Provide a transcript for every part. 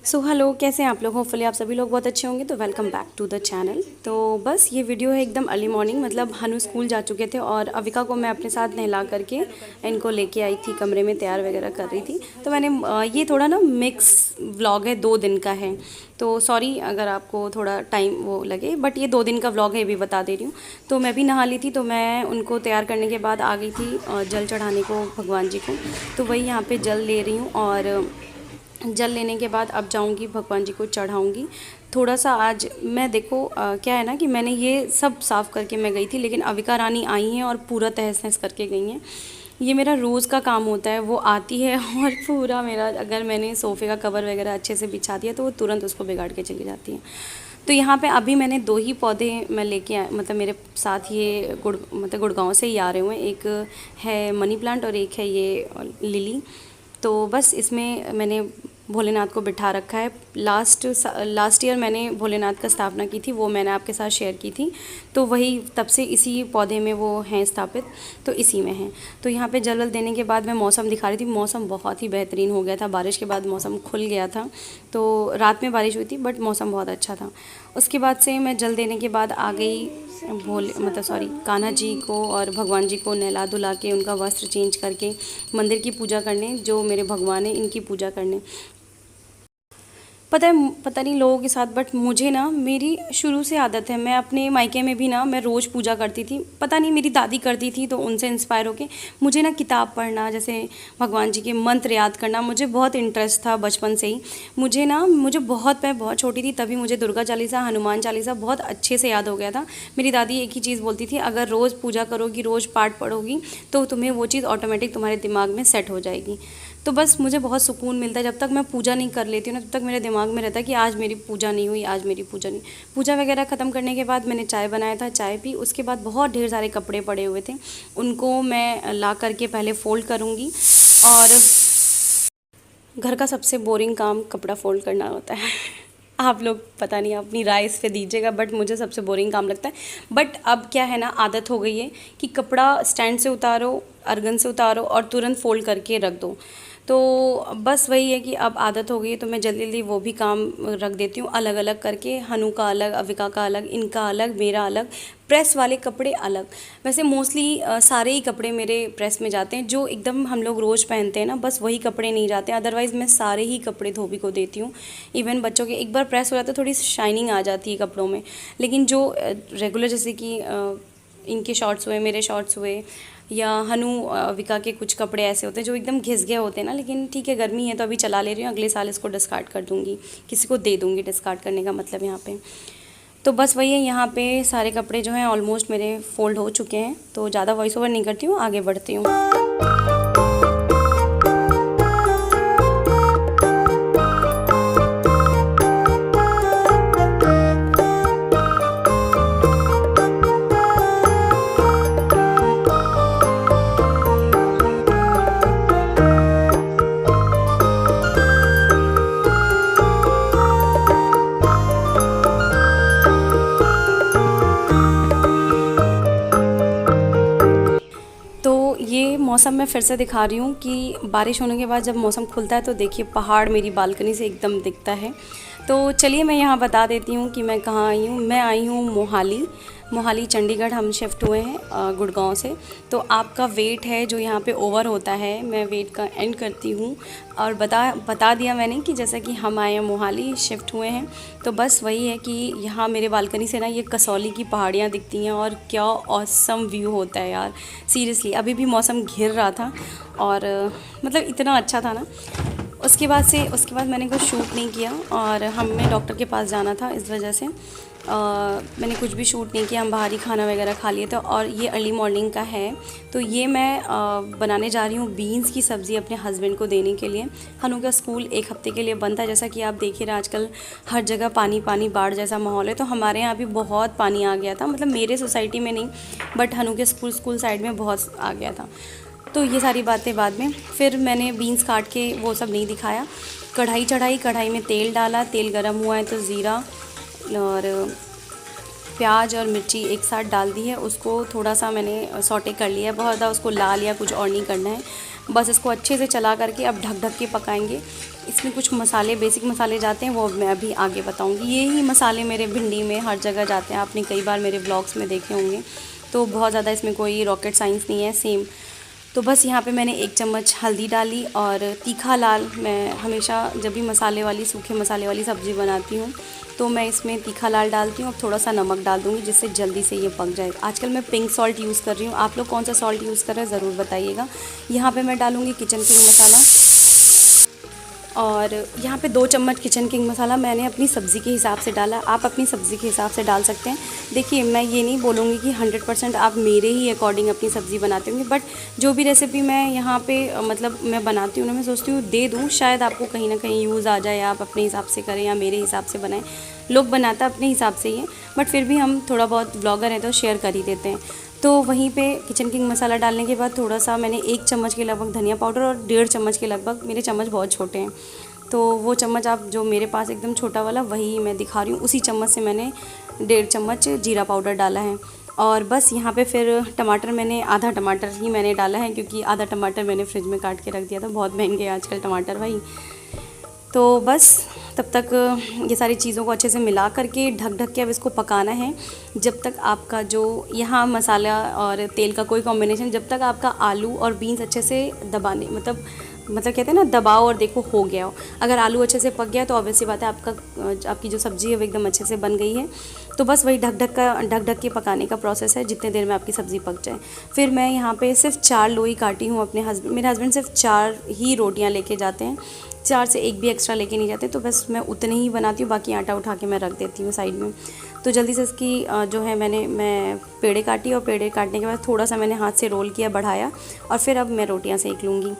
So hello, कैसे हैं आप लोग? होपफुली आप सभी लोग बहुत अच्छे होंगे। तो welcome back to the channel. तो बस ये वीडियो है एकदम अर्ली मॉर्निंग, मतलब हनु स्कूल जा चुके थे और अविका को मैं अपने साथ नहला करके इनको लेके आई थी, कमरे में तैयार वगैरह कर रही थी। तो मैंने ये थोड़ा ना मिक्स व्लॉग है, 2 दिन का है, तो सॉरी अगर आपको थोड़ा टाइम वो लगे, बट ये 2 दिन का व्लॉग है, ये भी बता दे रही हूँ। तो मैं भी नहा ली थी, तो मैं उनको तैयार करने के बाद आ गई थी जल चढ़ाने को भगवान जी को। तो वही यहाँ पे जल ले रही हूँ और जल लेने के बाद अब जाऊंगी भगवान जी को चढ़ाऊंगी। थोड़ा सा आज मैं देखो क्या है ना कि मैंने ये सब साफ़ करके मैं गई थी, लेकिन अविका रानी आई हैं और पूरा तहस नहस करके गई हैं। ये मेरा रोज़ का काम होता है, वो आती है और पूरा मेरा, अगर मैंने सोफ़े का कवर वगैरह अच्छे से बिछा दिया तो वो तुरंत उसको बिगाड़ के चली जाती है। तो यहाँ पे अभी मैंने 2 ही पौधे मैं लेके आए, मतलब मेरे साथ ये गुड़गांव से ही आ रहे हुए हैं। एक है मनी प्लांट और एक है ये लिली। तो बस इसमें मैंने भोलेनाथ को बिठा रखा है। लास्ट ईयर मैंने भोलेनाथ का स्थापना की थी, वो मैंने आपके साथ शेयर की थी। तो वही तब से इसी पौधे में वो हैं स्थापित, तो इसी में हैं। तो यहाँ पे जल देने के बाद मैं मौसम दिखा रही थी। मौसम बहुत ही बेहतरीन हो गया था, बारिश के बाद मौसम खुल गया था। तो रात में बारिश हुई थी बट मौसम बहुत अच्छा था। उसके बाद से मैं जल देने के बाद आ गई कान्हा जी को और भगवान जी को नहला धुला के उनका वस्त्र चेंज करके मंदिर की पूजा करने, जो मेरे भगवान हैं इनकी पूजा करने। पता नहीं लोगों के साथ, बट मुझे ना मेरी शुरू से आदत है। मैं अपने मायके में भी ना मैं रोज़ पूजा करती थी। पता नहीं मेरी दादी करती थी तो उनसे इंस्पायर होके मुझे ना किताब पढ़ना, जैसे भगवान जी के मंत्र याद करना, मुझे बहुत इंटरेस्ट था बचपन से ही। मैं बहुत छोटी थी तभी मुझे दुर्गा चालीसा, हनुमान चालीसा बहुत अच्छे से याद हो गया था। मेरी दादी एक ही चीज़ बोलती थी, अगर रोज़ पूजा करोगी, रोज़ पाठ पढ़ोगी तो तुम्हें वो चीज़ ऑटोमेटिक तुम्हारे दिमाग में सेट हो जाएगी। तो बस मुझे बहुत सुकून मिलता है जब तक मैं पूजा नहीं कर लेती हूँ ना, तब तक मेरे दिमाग में रहता है कि आज मेरी पूजा नहीं हुई, आज मेरी पूजा नहीं। पूजा वगैरह ख़त्म करने के बाद मैंने चाय बनाया था, चाय पी। उसके बाद बहुत ढेर सारे कपड़े पड़े हुए थे, उनको मैं ला करके पहले फ़ोल्ड करूँगी। और घर का सबसे बोरिंग काम कपड़ा फ़ोल्ड करना होता है। आप लोग पता नहीं अपनी राय इस पे दीजिएगा, बट मुझे सबसे बोरिंग काम लगता है। बट अब क्या है ना, आदत हो गई है कि कपड़ा स्टैंड से उतारो, अर्गन से उतारो और तुरंत फ़ोल्ड करके रख दो। तो बस वही है कि अब आदत हो गई है, तो मैं जल्दी जल्दी वो भी काम रख देती हूँ अलग अलग करके। हनु का अलग, अविका का अलग, इनका अलग, मेरा अलग, प्रेस वाले कपड़े अलग। वैसे मोस्टली सारे ही कपड़े मेरे प्रेस में जाते हैं, जो एकदम हम लोग रोज़ पहनते हैं ना, बस वही कपड़े नहीं जाते। अदरवाइज़ मैं सारे ही कपड़े धोबी को देती हूँ। इवन बच्चों के एक बार प्रेस हो जाता है, थोड़ी शाइनिंग आ जाती है कपड़ों में। लेकिन जो रेगुलर, जैसे कि इनके शॉर्ट्स हुए, मेरे शॉर्ट्स हुए, या हनु विका के कुछ कपड़े ऐसे होते हैं जो एकदम घिस गए होते हैं ना, लेकिन ठीक है गर्मी है तो अभी चला ले रही हूँ, अगले साल इसको डिस्कार्ड कर दूँगी, किसी को दे दूँगी। डिस्कार्ड करने का मतलब यहाँ पे तो बस वही है। यहाँ पे सारे कपड़े जो हैं ऑलमोस्ट मेरे फ़ोल्ड हो चुके हैं, तो ज़्यादा वॉइस ओवर नहीं करती हूँ, आगे बढ़ती हूँ। तो ये मौसम मैं फिर से दिखा रही हूँ कि बारिश होने के बाद जब मौसम खुलता है तो देखिए पहाड़ मेरी बालकनी से एकदम दिखता है। तो चलिए मैं यहाँ बता देती हूँ कि मैं कहाँ आई हूँ। मैं आई हूँ मोहाली चंडीगढ़। हम शिफ्ट हुए हैं गुड़गांव से। तो आपका वेट है जो यहाँ पे ओवर होता है, मैं वेट का एंड करती हूँ। और बता दिया मैंने कि जैसा कि हम आए हैं मोहाली, शिफ्ट हुए हैं। तो बस वही है कि यहाँ मेरे बालकनी से ना ये कसौली की पहाड़ियाँ दिखती हैं और क्या ऑसम व्यू होता है यार, सीरियसली। अभी भी मौसम घिर रहा था और मतलब इतना अच्छा था ना। उसके बाद मैंने कुछ शूट नहीं किया और हमें डॉक्टर के पास जाना था, इस वजह से मैंने कुछ भी शूट नहीं किया। हम बाहर ही खाना वगैरह खा लिए थे। और ये अर्ली मॉर्निंग का है, तो ये मैं बनाने जा रही हूँ बीन्स की सब्ज़ी अपने हस्बैंड को देने के लिए। हनु का स्कूल 1 हफ्ते के लिए बंद था, जैसा कि आप देख ही रहे आजकल हर जगह पानी पानी, बाढ़ जैसा माहौल है। तो हमारे यहाँ भी बहुत पानी आ गया था, मतलब मेरे सोसाइटी में नहीं, बट हनु के स्कूल साइड में बहुत आ गया था। तो ये सारी बातें बाद में। फिर मैंने बीन्स काट के वो सब नहीं दिखाया। कढ़ाई चढ़ाई, कढ़ाई में तेल डाला, तेल गरम हुआ है तो ज़ीरा और प्याज और मिर्ची एक साथ डाल दी है। उसको थोड़ा सा मैंने सौटे कर लिया है, बहुत ज़्यादा उसको लाल या कुछ और नहीं करना है। बस इसको अच्छे से चला करके अब ढक ढक के पकाएंगे। इसमें कुछ मसाले, बेसिक मसाले जाते हैं, वो मैं अभी आगे बताऊंगी। ये ही मसाले मेरे भिंडी में हर जगह जाते हैं, आपने कई बार मेरे ब्लॉग्स में देखे होंगे, तो बहुत ज़्यादा इसमें कोई रॉकेट साइंस नहीं है, सेम। तो बस यहाँ पे मैंने 1 चम्मच हल्दी डाली और तीखा लाल, मैं हमेशा जब भी मसाले वाली, सूखे मसाले वाली सब्ज़ी बनाती हूँ तो मैं इसमें तीखा लाल डालती हूँ। और थोड़ा सा नमक डाल दूँगी जिससे जल्दी से ये पक जाए। आजकल मैं पिंक सॉल्ट यूज़ कर रही हूँ, आप लोग कौन सा सॉल्ट यूज़ कर रहे हैं ज़रूर बताइएगा। यहाँ पे मैं डालूँगी किचन किंग मसाला, और यहाँ पे 2 चम्मच किचन किंग मसाला मैंने अपनी सब्ज़ी के हिसाब से डाला। आप अपनी सब्ज़ी के हिसाब से डाल सकते हैं। देखिए, मैं ये नहीं बोलूँगी कि 100% आप मेरे ही अकॉर्डिंग अपनी सब्ज़ी बनाते होंगे, बट जो भी रेसिपी मैं यहाँ पे मतलब मैं बनाती हूँ ना, मैं सोचती हूँ दे दूँ, शायद आपको कहीं ना कहीं यूज़ आ जाए, आप अपने हिसाब से करें या मेरे हिसाब से बनाएं। लोग बनाता अपने हिसाब से ही है, बट फिर भी हम थोड़ा बहुत ब्लॉगर हैं तो शेयर कर ही देते हैं। तो वहीं पे किचन किंग मसाला डालने के बाद थोड़ा सा मैंने 1 चम्मच के लगभग धनिया पाउडर और 1.5 चम्मच के लगभग, मेरे चम्मच बहुत छोटे हैं तो वो चम्मच आप जो मेरे पास एकदम छोटा वाला वही मैं दिखा रही हूँ, उसी चम्मच से मैंने 1.5 चम्मच जीरा पाउडर डाला है। और बस यहाँ पे फिर टमाटर, मैंने आधा टमाटर ही मैंने डाला है क्योंकि आधा टमाटर मैंने फ्रिज में काट के रख दिया था, बहुत महंगे हैं आजकल टमाटर भाई। तो बस तब तक ये सारी चीज़ों को अच्छे से मिला करके ढक ढक के अब इसको पकाना है, जब तक आपका जो यहाँ मसाला और तेल का कोई कॉम्बिनेशन, जब तक आपका आलू और बीन्स अच्छे से दबाने मतलब कहते हैं ना दबाओ और देखो हो गया हो। अगर आलू अच्छे से पक गया तो ऑब्वियस सी बात है आपकी जो सब्ज़ी है वो एकदम अच्छे से बन गई है। तो बस वही ढक ढक के पकाने का प्रोसेस है, जितने देर में आपकी सब्ज़ी पक जाए। फिर मैं यहाँ पे सिर्फ 4 लोई काटी हूँ अपने मेरे हस्बैंड सिर्फ 4 ही रोटियाँ लेके जाते हैं, 4 से 1 भी एक्स्ट्रा लेके नहीं जाते, तो बस मैं उतने ही बनाती हूँ, बाकी आटा उठा के मैं रख देती हूँ साइड में। तो जल्दी से इसकी जो है मैं पेड़े काटी, और पेड़े काटने के बाद थोड़ा सा मैंने हाथ से रोल किया, बढ़ाया, और फिर अब मैं रोटियाँ सेक लूँगी।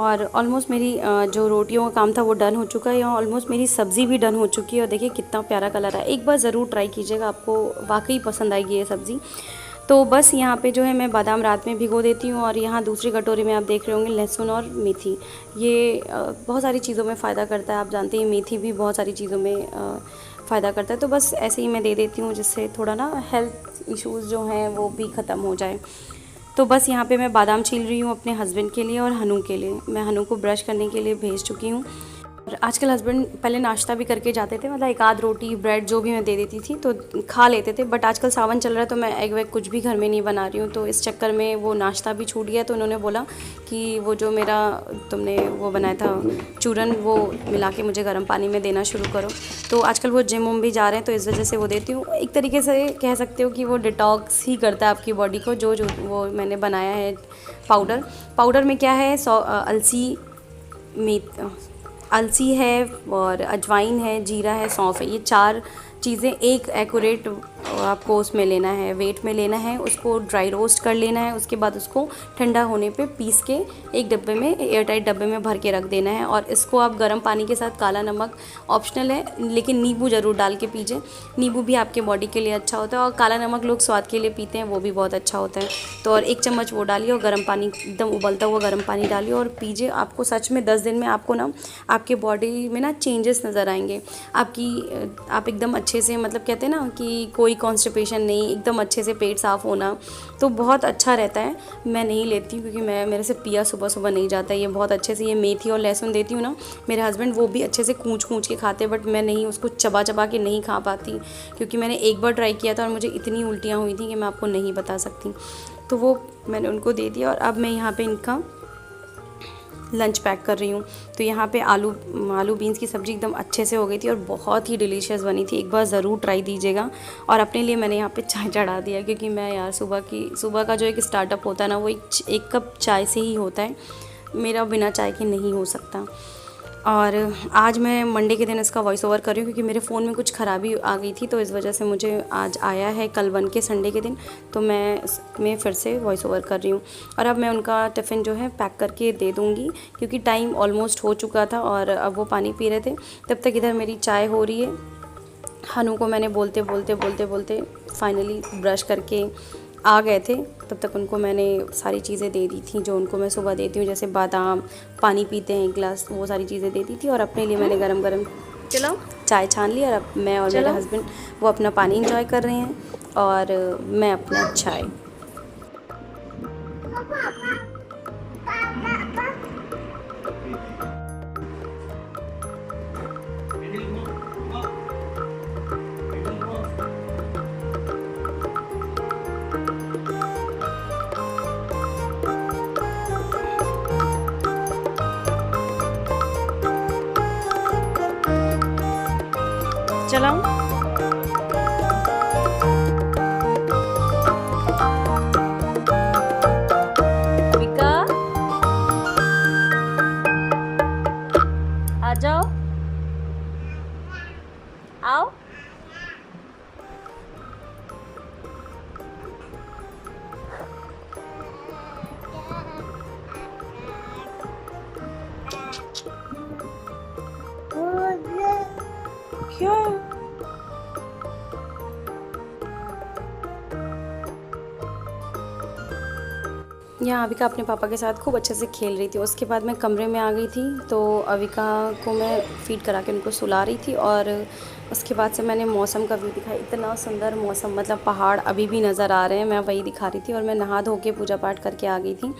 और ऑलमोस्ट मेरी जो रोटियों का काम था वो डन हो चुका है, और ऑलमोस्ट मेरी सब्ज़ी भी डन हो चुकी है। और देखिए कितना प्यारा कलर है, एक बार ज़रूर ट्राई कीजिएगा, आपको वाकई पसंद आएगी ये सब्ज़ी। तो बस यहाँ पे जो है मैं बादाम रात में भिगो देती हूँ, और यहाँ दूसरी कटोरी में आप देख रहे होंगे लहसुन और मेथी। ये बहुत सारी चीज़ों में फ़ायदा करता है, आप जानते हैं मेथी भी बहुत सारी चीज़ों में फ़ायदा करता है। तो बस ऐसे ही मैं दे देती हूँ, जिससे थोड़ा ना हेल्थ इश्यूज़ जो हैं वो भी ख़त्म हो जाए। तो बस यहाँ पे मैं बादाम छील रही हूँ अपने हस्बैंड के लिए और हनु के लिए। मैं हनु को ब्रश करने के लिए भेज चुकी हूँ। और आजकल हस्बैंड पहले नाश्ता भी करके जाते थे, मतलब एक आध रोटी ब्रेड जो भी मैं दे देती थी तो खा लेते थे, बट आजकल सावन चल रहा है तो मैं एग वेग कुछ भी घर में नहीं बना रही हूँ, तो इस चक्कर में वो नाश्ता भी छूट गया। तो उन्होंने बोला कि वो जो मेरा तुमने वो बनाया था चूरन, वो मिला के मुझे गर्म पानी में देना शुरू करो। तो आजकल वो जिम उम भी जा रहे हैं तो इस वजह से वो देती हूँ। एक तरीके से कह सकते हो कि वो डिटॉक्स ही करता है आपकी बॉडी को। जो वो मैंने बनाया है पाउडर में क्या है, अलसी है और अजवाइन है, जीरा है, सौंफ है, ये 4 चीज़ें एक एक्यूरेट आपको उसमें लेना है, वेट में लेना है। उसको ड्राई रोस्ट कर लेना है, उसके बाद उसको ठंडा होने पे पीस के एक डब्बे में, एयर टाइट डब्बे में भर के रख देना है। और इसको आप गर्म पानी के साथ, काला नमक ऑप्शनल है लेकिन नींबू ज़रूर डाल के पीजिए, नींबू भी आपके बॉडी के लिए अच्छा होता है। और काला नमक लोग स्वाद के लिए पीते हैं, वो भी बहुत अच्छा होता है। तो और 1 चम्मच वो डालिए और गर्म पानी, एकदम उबलता हुआ गर्म पानी डालिए और पीजिए। आपको सच में 10 दिन में आपको ना आपके बॉडी में ना चेंजेस नज़र आएंगे। आप एकदम अच्छे से, मतलब कहते हैं ना कि कोई कॉन्स्टिपेशन नहीं, एकदम अच्छे से पेट साफ़ होना, तो बहुत अच्छा रहता है। मैं नहीं लेती हूँ क्योंकि मेरे से पिया सुबह सुबह नहीं जाता है। ये बहुत अच्छे से, ये मेथी और लहसुन देती हूँ ना, मेरे हस्बैंड वो भी अच्छे से कूच के खाते हैं, बट मैं नहीं, उसको चबा के नहीं खा पाती क्योंकि मैंने एक बार ट्राई किया था और मुझे इतनी उल्टियाँ हुई थी कि मैं आपको नहीं बता सकती। तो वो मैंने उनको दे दिया। और अब मैं यहाँ पर इनका लंच पैक कर रही हूँ। तो यहाँ पे आलू बीन्स की सब्ज़ी एकदम अच्छे से हो गई थी और बहुत ही डिलीशियस बनी थी। एक बार ज़रूर ट्राई दीजिएगा। और अपने लिए मैंने यहाँ पे चाय चढ़ा दिया, क्योंकि मैं यार सुबह का जो एक स्टार्टअप होता है ना, वो एक कप चाय से ही होता है। मेरा बिना चाय के नहीं हो सकता। और आज मैं मंडे के दिन इसका वॉइस ओवर कर रही हूँ, क्योंकि मेरे फ़ोन में कुछ ख़राबी आ गई थी, तो इस वजह से मुझे आज आया है कल बन के संडे के दिन, तो मैं फिर से वॉइस ओवर कर रही हूँ। और अब मैं उनका टिफ़िन जो है पैक करके दे दूँगी, क्योंकि टाइम ऑलमोस्ट हो चुका था और अब वो पानी पी रहे थे। तब तक इधर मेरी चाय हो रही है। हनु को मैंने बोलते बोलते फाइनली ब्रश करके आ गए थे। तब तक उनको मैंने सारी चीज़ें दे दी थी जो उनको मैं सुबह देती हूँ, जैसे बादाम, पानी पीते हैं एक गिलास, वो सारी चीज़ें दे दी थी। और अपने लिए मैंने गरम चाय छान ली, और अब मैं और मेरे हस्बैंड वो अपना पानी इंजॉय कर रहे हैं और मैं अपना चाय। चलाऊं? विका, आ जाओ, आओ। क्या? यहाँ अविका अपने पापा के साथ खूब अच्छे से खेल रही थी। उसके बाद मैं कमरे में आ गई थी, तो अविका को मैं फ़ीड करा के उनको सुला रही थी। और उसके बाद से मैंने मौसम का व्यू दिखाया। इतना सुंदर मौसम, मतलब पहाड़ अभी भी नज़र आ रहे हैं, मैं वही दिखा रही थी। और मैं नहा धो के पूजा पाठ करके आ गई थी।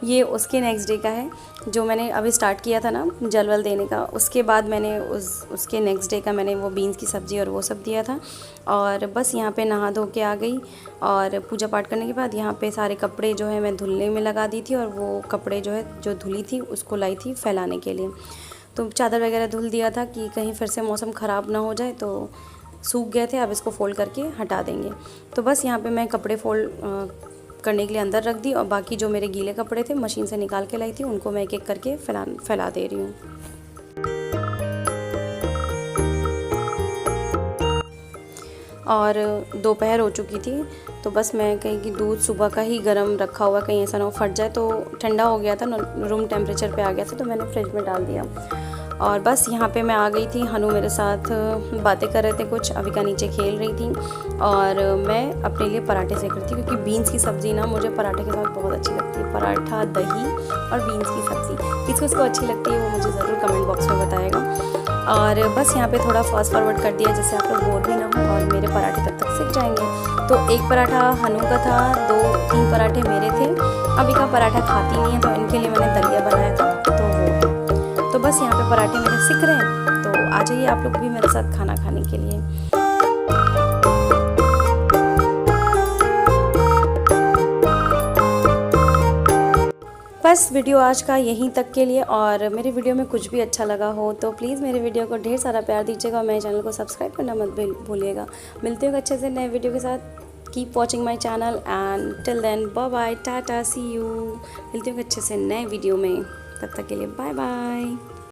ये उसके नेक्स्ट डे का है, जो मैंने अभी स्टार्ट किया था ना जलवल देने का। उसके बाद मैंने उसके नेक्स्ट डे का मैंने वो बीन्स की सब्ज़ी और वो सब दिया था। और बस यहाँ पे नहा धो के आ गई, और पूजा पाठ करने के बाद यहाँ पे सारे कपड़े जो है मैं धुलने में लगा दी थी। और वो कपड़े जो है जो धुली थी उसको लाई थी फैलाने के लिए। तो चादर वगैरह धुल दिया था कि कहीं फिर से मौसम ख़राब ना हो जाए, तो सूख गए थे। अब इसको फ़ोल्ड करके हटा देंगे। तो बस यहाँ पे मैं कपड़े फ़ोल्ड करने के लिए अंदर रख दी, और बाकी जो मेरे गीले कपड़े थे मशीन से निकाल के लाई थी, उनको मैं एक एक करके फैला दे रही हूँ। और दोपहर हो चुकी थी, तो बस मैं कहीं की दूध सुबह का ही गर्म रखा हुआ, कहीं ऐसा ना हो फट जाए। तो ठंडा हो गया था, रूम टेम्परेचर पे आ गया था, तो मैंने फ्रिज में डाल दिया। और बस यहाँ पे मैं आ गई थी। हनु मेरे साथ बातें कर रहे थे कुछ, अविका नीचे खेल रही थी, और मैं अपने लिए पराठे सेक रही थी, क्योंकि बीन्स की सब्ज़ी ना मुझे पराठे के साथ बहुत अच्छी लगती है। पराठा, दही और बीन्स की सब्ज़ी, किसको अच्छी लगती है वो मुझे ज़रूर कमेंट बॉक्स में बताएगा। और बस यहाँ पे थोड़ा फास्ट फॉरवर्ड कर दिया, जिससे आप लोग बोर भी ना हो और मेरे पराठे तब तक सिक जाएंगे। तो एक पराठा हनु का था, 2-3 पराठे मेरे थे। अविका पराठा खाती नहीं है, तो इनके लिए मैंने दलिया बनाया था, तो बस यहाँ पे पराठे मेरे सिक रहे हैं। तो आ जाइए आप लोग भी मेरे साथ खाना खाने के लिए। बस वीडियो आज का यहीं तक के लिए। और मेरे वीडियो में कुछ भी अच्छा लगा हो तो प्लीज़ मेरे वीडियो को ढेर सारा प्यार दीजिएगा, और मेरे चैनल को सब्सक्राइब करना मत भूलिएगा। मिलते हो अच्छे से नए वीडियो के साथ। Keep watching my channel and till then bye bye, tata, see you. मिलते हो अच्छे से नए वीडियो में, तब तक के लिए बाय बाय।